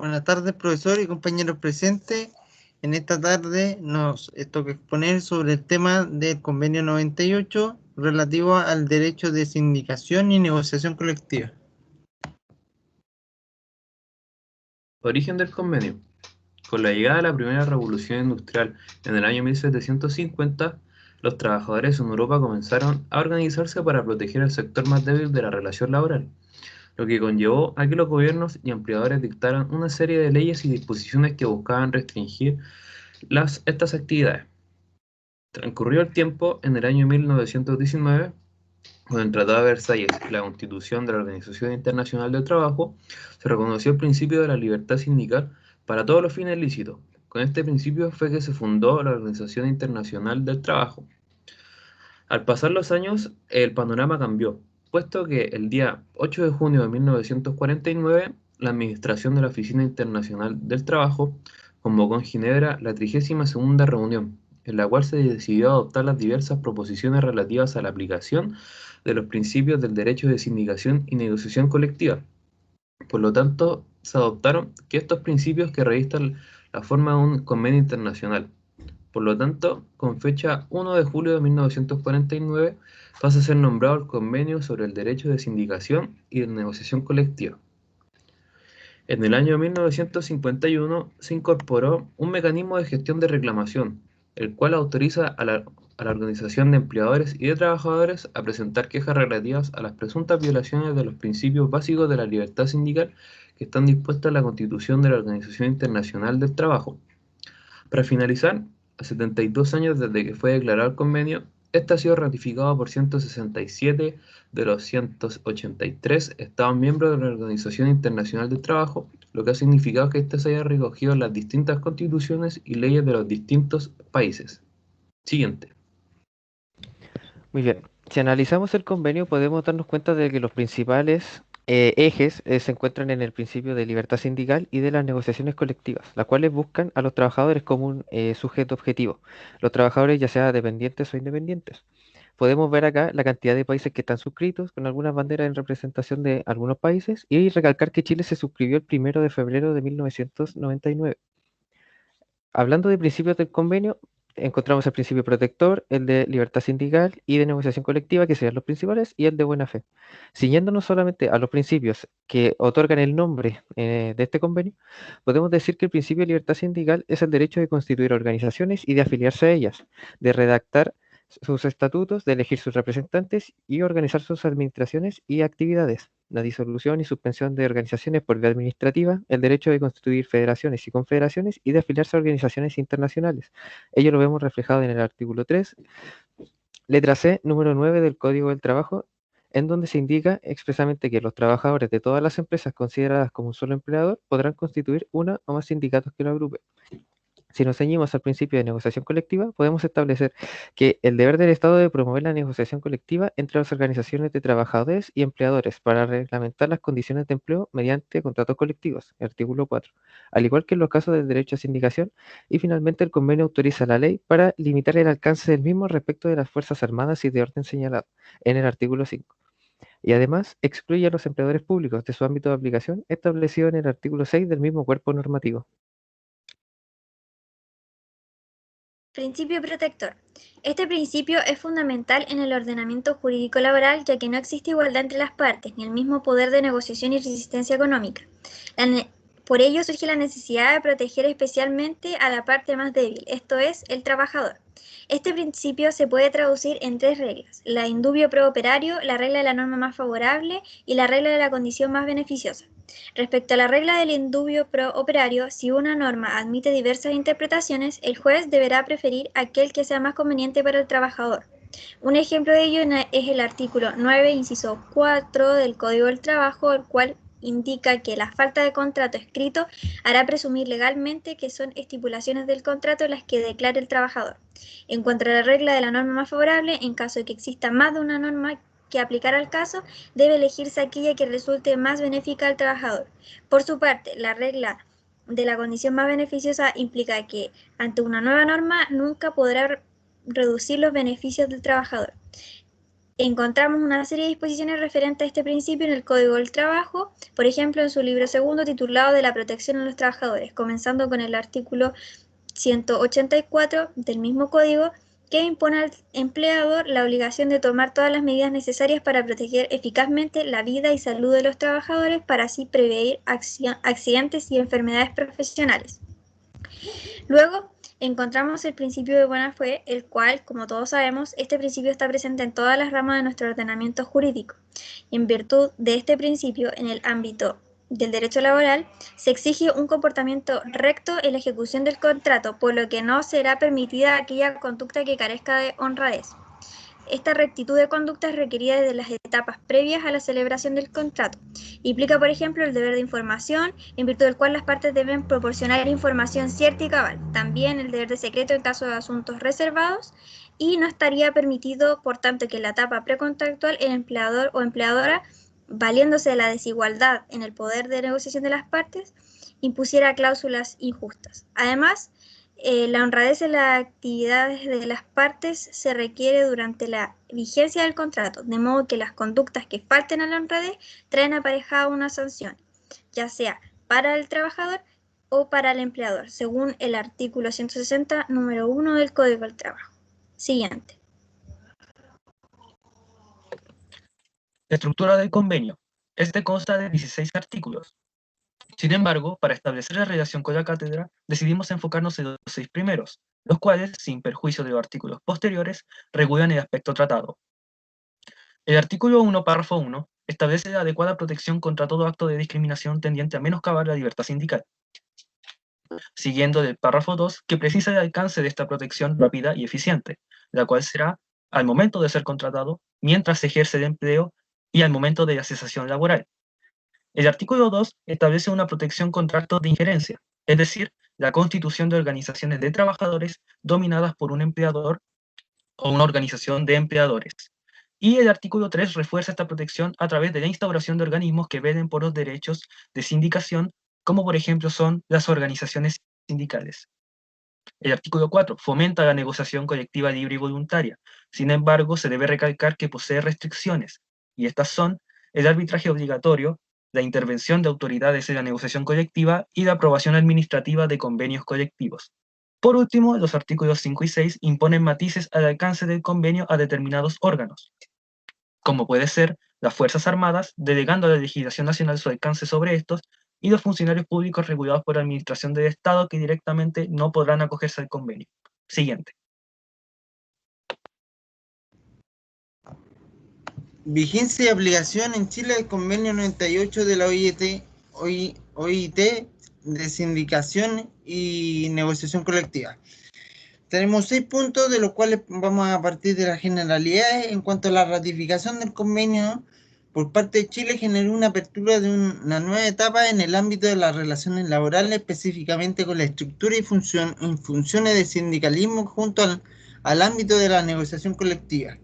Buenas tardes, profesor y compañeros presentes. En esta tarde nos toca exponer sobre el tema del convenio 98 relativo al derecho de sindicación y negociación colectiva. Origen del convenio. Con la llegada de la primera revolución industrial en el año 1750, los trabajadores en Europa comenzaron a organizarse para proteger el sector más débil de la relación laboral, lo que conllevó a que los gobiernos y empleadores dictaran una serie de leyes y disposiciones que buscaban restringir estas actividades. Transcurrió el tiempo, en el año 1919, con el Tratado de Versalles y la Constitución de la Organización Internacional del Trabajo, se reconoció el principio de la libertad sindical para todos los fines lícitos. Con este principio fue que se fundó la Organización Internacional del Trabajo. Al pasar los años, el panorama cambió, puesto que el día 8 de junio de 1949, la Administración de la Oficina Internacional del Trabajo convocó en Ginebra la 32ª reunión, en la cual se decidió adoptar las diversas proposiciones relativas a la aplicación de los principios del derecho de sindicación y negociación colectiva. Por lo tanto, se adoptaron que estos principios que revistan la forma de un convenio internacional. Por lo tanto, con fecha 1 de julio de 1949 pasa a ser nombrado el Convenio sobre el Derecho de Sindicación y de Negociación Colectiva. En el año 1951 se incorporó un mecanismo de gestión de reclamación, el cual autoriza a la Organización de Empleadores y de Trabajadores a presentar quejas relativas a las presuntas violaciones de los principios básicos de la libertad sindical que están dispuestas en la Constitución de la Organización Internacional del Trabajo. Para finalizar, a 72 años desde que fue declarado el convenio, este ha sido ratificado por 167 de los 183 Estados miembros de la Organización Internacional del Trabajo, lo que ha significado que este se haya recogido en las distintas constituciones y leyes de los distintos países. Siguiente. Muy bien. Si analizamos el convenio, podemos darnos cuenta de que los principales ejes se encuentran en el principio de libertad sindical y de las negociaciones colectivas, las cuales buscan a los trabajadores como un sujeto objetivo, los trabajadores ya sea dependientes o independientes. Podemos ver acá la cantidad de países que están suscritos, con algunas banderas en representación de algunos países, y recalcar que Chile se suscribió el 1 de febrero de 1999. Hablando de principios del convenio, encontramos el principio protector, el de libertad sindical y de negociación colectiva, que serían los principales, y el de buena fe. Siguiéndonos solamente a los principios que otorgan el nombre de este convenio, podemos decir que el principio de libertad sindical es el derecho de constituir organizaciones y de afiliarse a ellas, de redactar sus estatutos, de elegir sus representantes y organizar sus administraciones y actividades. La disolución y suspensión de organizaciones por vía administrativa, el derecho de constituir federaciones y confederaciones y de afiliarse a organizaciones internacionales. Ello lo vemos reflejado en el artículo 3, letra C, número 9 del Código del Trabajo, en donde se indica expresamente que los trabajadores de todas las empresas consideradas como un solo empleador podrán constituir una o más sindicatos que lo agrupen. Si nos ceñimos al principio de negociación colectiva, podemos establecer que el deber del Estado de promover la negociación colectiva entre las organizaciones de trabajadores y empleadores para reglamentar las condiciones de empleo mediante contratos colectivos, artículo 4, al igual que en los casos del derecho a sindicación, y finalmente el convenio autoriza la ley para limitar el alcance del mismo respecto de las Fuerzas Armadas y de orden señalado, en el artículo 5. Y además excluye a los empleadores públicos de su ámbito de aplicación establecido en el artículo 6 del mismo cuerpo normativo. Principio protector. Este principio es fundamental en el ordenamiento jurídico laboral, ya que no existe igualdad entre las partes, ni el mismo poder de negociación y resistencia económica. Por ello surge la necesidad de proteger especialmente a la parte más débil, esto es, el trabajador. Este principio se puede traducir en 3 reglas: la indubio pro operario, la regla de la norma más favorable y la regla de la condición más beneficiosa. Respecto a la regla del indubio pro operario, si una norma admite diversas interpretaciones, el juez deberá preferir aquel que sea más conveniente para el trabajador. Un ejemplo de ello es el artículo 9, inciso 4 del Código del Trabajo, el cual indica que la falta de contrato escrito hará presumir legalmente que son estipulaciones del contrato las que declare el trabajador. En cuanto a la regla de la norma más favorable, en caso de que exista más de una norma que aplicar al caso, debe elegirse aquella que resulte más benéfica al trabajador. Por su parte, la regla de la condición más beneficiosa implica que, ante una nueva norma, nunca podrá reducir los beneficios del trabajador. encontramos una serie de disposiciones referentes a este principio en el Código del Trabajo, por ejemplo, en su libro segundo titulado de la protección a los trabajadores, comenzando con el artículo 184 del mismo código, que impone al empleador la obligación de tomar todas las medidas necesarias para proteger eficazmente la vida y salud de los trabajadores, para así prevenir accidentes y enfermedades profesionales. Luego, encontramos el principio de buena fe, el cual, como todos sabemos, este principio está presente en todas las ramas de nuestro ordenamiento jurídico. Y en virtud de este principio, en el ámbito del derecho laboral, se exige un comportamiento recto en la ejecución del contrato, por lo que no será permitida aquella conducta que carezca de honradez. Esta rectitud de conducta es requerida desde las etapas previas a la celebración del contrato. Implica, por ejemplo, el deber de información, en virtud del cual las partes deben proporcionar información cierta y cabal. También el deber de secreto en caso de asuntos reservados, y no estaría permitido, por tanto, que en la etapa precontractual el empleador o empleadora, valiéndose de la desigualdad en el poder de negociación de las partes, impusiera cláusulas injustas. Además, la honradez en las actividades de las partes se requiere durante la vigencia del contrato, de modo que las conductas que falten a la honradez traen aparejada una sanción, ya sea para el trabajador o para el empleador, según el artículo 160, número 1 del Código del Trabajo. Siguiente. La estructura del convenio. Este consta de 16 artículos. Sin embargo, para establecer la relación con la cátedra, decidimos enfocarnos en los 6 primeros, los cuales, sin perjuicio de los artículos posteriores, regulan el aspecto tratado. El artículo 1, párrafo 1, establece la adecuada protección contra todo acto de discriminación tendiente a menoscabar la libertad sindical, siguiendo del párrafo 2, que precisa el alcance de esta protección rápida y eficiente, la cual será al momento de ser contratado, mientras se ejerce el empleo y al momento de la cesación laboral. El artículo 2 establece una protección contra actos de injerencia, es decir, la constitución de organizaciones de trabajadores dominadas por un empleador o una organización de empleadores. Y el artículo 3 refuerza esta protección a través de la instauración de organismos que velen por los derechos de sindicación, como por ejemplo son las organizaciones sindicales. El artículo 4 fomenta la negociación colectiva libre y voluntaria. Sin embargo, se debe recalcar que posee restricciones, y estas son el arbitraje obligatorio, la intervención de autoridades en la negociación colectiva y la aprobación administrativa de convenios colectivos. Por último, los artículos 5 y 6 imponen matices al alcance del convenio a determinados órganos, como puede ser las Fuerzas Armadas, delegando a la legislación nacional su alcance sobre estos, y los funcionarios públicos regulados por la Administración del Estado, que directamente no podrán acogerse al convenio. Siguiente. Vigencia y aplicación en Chile del convenio 98 de la OIT de sindicación y negociación colectiva. Tenemos 6 puntos, de los cuales vamos a partir de las generalidades. En cuanto a la ratificación del convenio por parte de Chile, generó una apertura de una nueva etapa en el ámbito de las relaciones laborales, específicamente con la estructura y funciones del sindicalismo junto al ámbito de la negociación colectiva.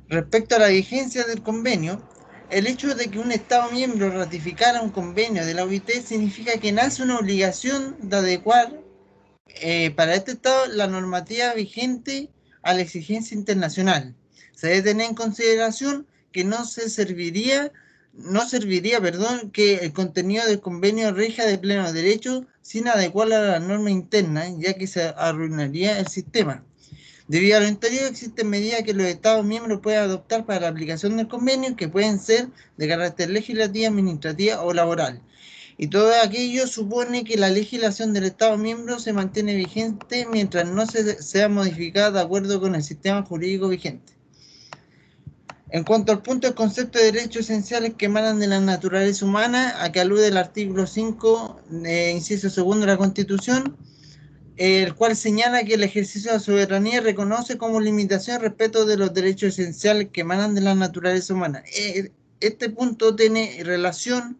Respecto a la vigencia del convenio, el hecho de que un Estado miembro ratificara un convenio de la OIT significa que nace una obligación de adecuar para este Estado la normativa vigente a la exigencia internacional. Se debe tener en consideración que no serviría que el contenido del convenio rija de pleno derecho sin adecuarla a la norma interna, ya que se arruinaría el sistema. Debido a lo anterior, existen medidas que los Estados miembros pueden adoptar para la aplicación del convenio, que pueden ser de carácter legislativo, administrativa o laboral. Y todo aquello supone que la legislación del Estado miembro se mantiene vigente mientras no sea modificada de acuerdo con el sistema jurídico vigente. En cuanto al punto del concepto de derechos esenciales que emanan de la naturaleza humana, a que alude el artículo 5, inciso segundo de la Constitución, el cual señala que el ejercicio de la soberanía reconoce como limitación el respeto de los derechos esenciales que emanan de la naturaleza humana. Este punto tiene relación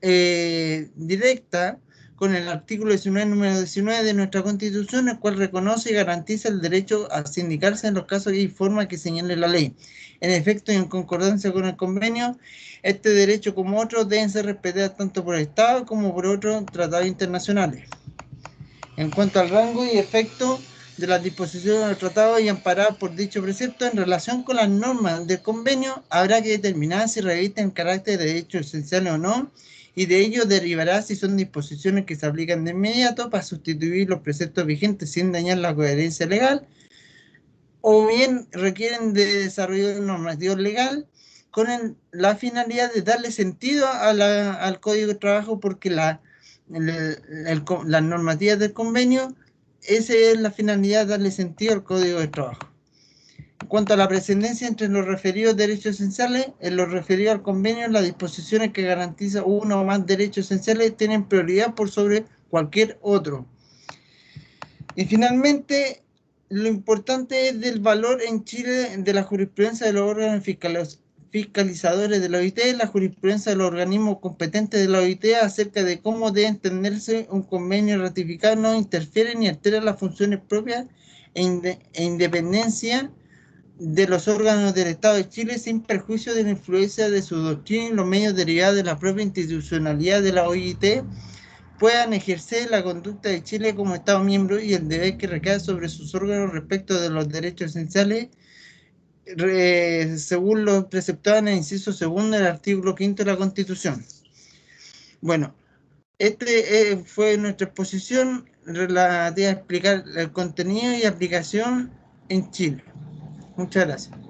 directa con el artículo 19, número 19 de nuestra Constitución, el cual reconoce y garantiza el derecho a sindicarse en los casos y forma que señale la ley. En efecto, y en concordancia con el convenio, este derecho como otros deben ser respetados tanto por el Estado como por otros tratados internacionales. En cuanto al rango y efecto de las disposiciones del tratado y amparadas por dicho precepto en relación con las normas del convenio, habrá que determinar si revisten carácter de derechos esenciales o no, y de ello derivará si son disposiciones que se aplican de inmediato para sustituir los preceptos vigentes sin dañar la coherencia legal, o bien requieren de desarrollo de normativa legal con la finalidad de darle sentido al Código de Trabajo, porque las normativas del convenio, esa es la finalidad, darle sentido al Código de Trabajo. En cuanto a la precedencia entre los referidos derechos esenciales, en lo referido al convenio, las disposiciones que garantizan uno o más derechos esenciales tienen prioridad por sobre cualquier otro. Y finalmente, lo importante es del valor en Chile de la jurisprudencia de los órganos fiscalizadores de la OIT, la jurisprudencia de los organismos competentes de la OIT acerca de cómo debe entenderse un convenio ratificado no interfiere ni altera las funciones propias e independencia de los órganos del Estado de Chile, sin perjuicio de la influencia de su doctrina y los medios derivados de la propia institucionalidad de la OIT puedan ejercer la conducta de Chile como Estado miembro y el deber que recae sobre sus órganos respecto de los derechos esenciales, según lo preceptado en el inciso segundo del artículo 5 de la Constitución. Bueno, fue nuestra exposición relativa a explicar el contenido y aplicación en Chile. Muchas gracias.